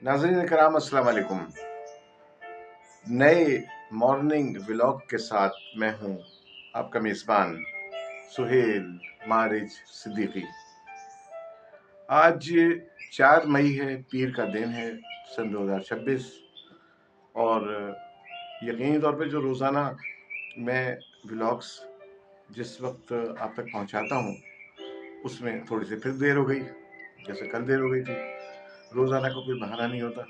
नाज़रीन कराम अस्सलाम वालेकुम। नए मॉर्निंग व्लॉग के साथ मैं हूं आपका मेज़बान सुहेल मारिज सिद्दीकी। आज 4 मई है, पीर का दिन है सन 2026। और यकीनी तौर पे जो रोज़ाना मैं व्लॉग्स जिस वक्त आप तक पहुंचाता हूं उसमें थोड़ी सी फिर देर हो गई, जैसे कल देर हो गई थी। रोज़ाना को कोई बहाना नहीं होता।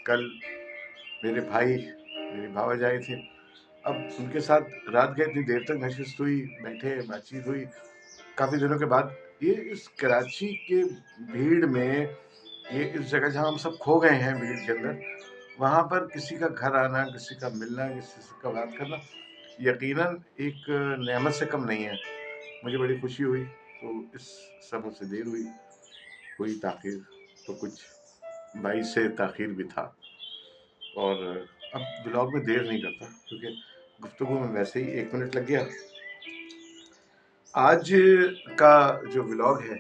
कल मेरे भाई मेरी भावज आए थे, अब उनके साथ रात गए, इतनी देर तक नशिस्त हुई, बैठे, बातचीत हुई काफ़ी दिनों के बाद। ये इस कराची के भीड़ में, ये इस जगह जहाँ हम सब खो गए हैं भीड़ के अंदर, वहाँ पर किसी का घर आना, किसी का मिलना, किसी से का बात करना यकीनन एक नेमत से कम नहीं है। मुझे बड़ी खुशी हुई। तो इस सबब से देर हुई ताख़ीर तो कुछ बाइस से ताख़ीर भी था। और अब ब्लॉग में देर नहीं करता क्योंकि गुफ्तगू में वैसे ही 1 मिनट लग गया। आज का जो व्लॉग है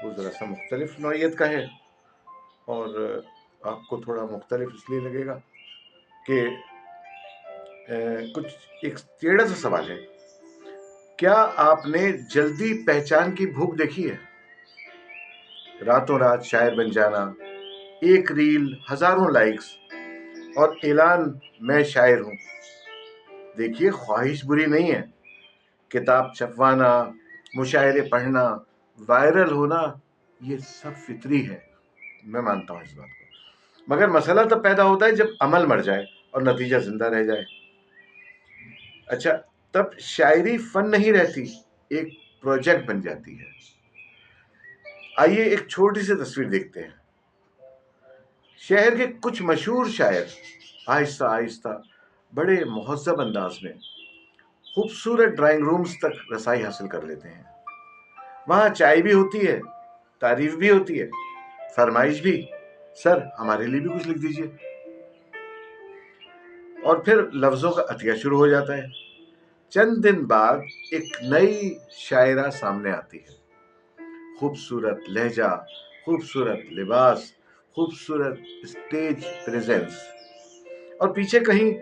वो ज़रा सा मुख्तलिफ नौइयत का है, और आपको थोड़ा मुख्तलिफ इसलिए लगेगा कि कुछ एक टेढ़ा सा सवाल है। क्या आपने जल्दी पहचान की भूख देखी है? रातों रात शायर बन जाना, एक रील हज़ारों लाइक्स और ऐलान मैं शायर हूँ। देखिए, ख्वाहिश बुरी नहीं है। किताब छपवाना, मुशायरे पढ़ना, वायरल होना, ये सब फितरी है। मैं मानता हूँ इस बात को। मगर मसला तब पैदा होता है जब अमल मर जाए और नतीजा जिंदा रह जाए। अच्छा, तब शायरी फन नहीं रहती, एक प्रोजेक्ट बन जाती है। आइए एक छोटी सी तस्वीर देखते हैं। शहर के कुछ मशहूर शायर आहिस्ता आहिस्ता बड़े मुहज़्ज़ब अंदाज में खूबसूरत ड्राइंग रूम्स तक रसाई हासिल कर लेते हैं। वहाँ चाय भी होती है, तारीफ भी होती है, फरमाइश भी, सर हमारे लिए भी कुछ लिख दीजिए। और फिर लफ्ज़ों का अतिया शुरू हो जाता है। चंद दिन बाद एक नई शायरा सामने आती है। खूबसूरत लहजा, खूबसूरत लिबास, खूबसूरत स्टेज प्रेजेंस, और पीछे कहीं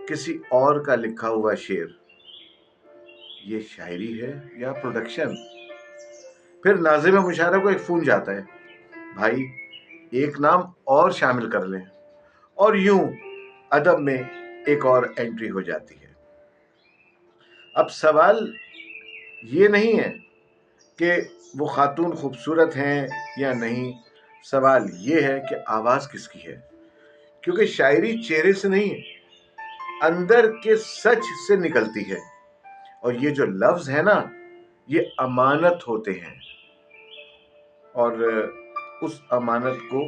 किसी और का लिखा हुआ शेर। ये शायरी है या प्रोडक्शन? फिर नाज़िम मुशायरा को एक फ़ोन जाता है, भाई एक नाम और शामिल कर लें, और यूं अदब में एक और एंट्री हो जाती है। अब सवाल ये नहीं है कि वो खातून खूबसूरत हैं या नहीं, सवाल ये है कि आवाज़ किसकी है। क्योंकि शायरी चेहरे से नहीं, अंदर के सच से निकलती है। और ये जो लफ्ज़ है ना, ये अमानत होते हैं, और उस अमानत को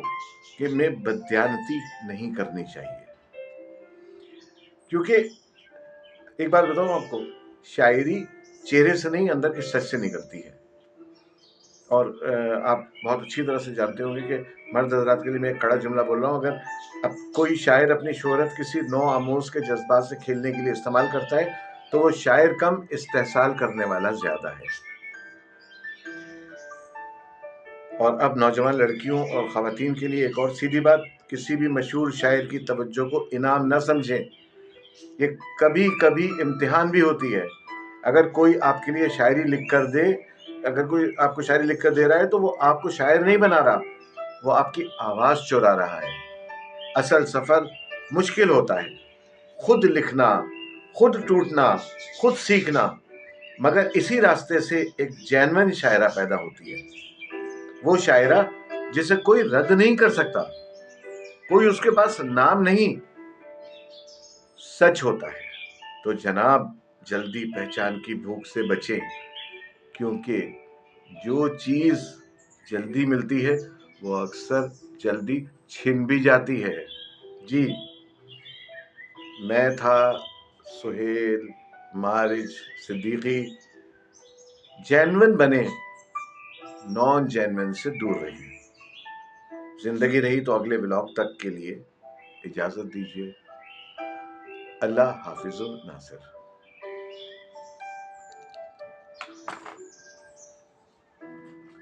कि में बददियानती नहीं करनी चाहिए। क्योंकि एक बात बताऊं आपको, शायरी चेहरे से नहीं, अंदर के सच से निकलती है। और आप बहुत अच्छी तरह से जानते होंगे कि मर्द हज़रात के लिए मैं एक कड़ा जुमला बोल रहा हूँ। अगर अब कोई शायर अपनी शोहरत किसी नौ आमोज के जज्बात से खेलने के लिए इस्तेमाल करता है तो वो शायर कम, इस्तेहसाल करने वाला ज़्यादा है। और अब नौजवान लड़कियों और ख़वातीन के लिए एक और सीधी बात, किसी भी मशहूर शायर की तवज्जो को इनाम न समझें। ये कभी कभी इम्तिहान भी होती है। अगर कोई आपके लिए शायरी लिख कर दे, अगर कोई आपको शायरी लिख कर दे रहा है तो वो आपको शायर नहीं बना रहा, वो आपकी आवाज़ चुरा रहा है। असल सफ़र मुश्किल होता है, खुद लिखना, खुद टूटना, खुद सीखना, मगर इसी रास्ते से एक जेन्युइन शायरा पैदा होती है। वो शायरा जिसे कोई रद्द नहीं कर सकता, कोई उसके पास नाम नहीं, सच होता है। तो जनाब, जल्दी पहचान की भूख से बचें, क्योंकि जो चीज़ जल्दी मिलती है वो अक्सर जल्दी छिन भी जाती है। जी, मैं था सुहेल मारिज सिद्दीकी। जेन्युइन बने, नॉन जेन्युइन से दूर रहिए। जिंदगी रही तो अगले ब्लॉग तक के लिए इजाज़त दीजिए। अल्लाह हाफिज़ नासिर।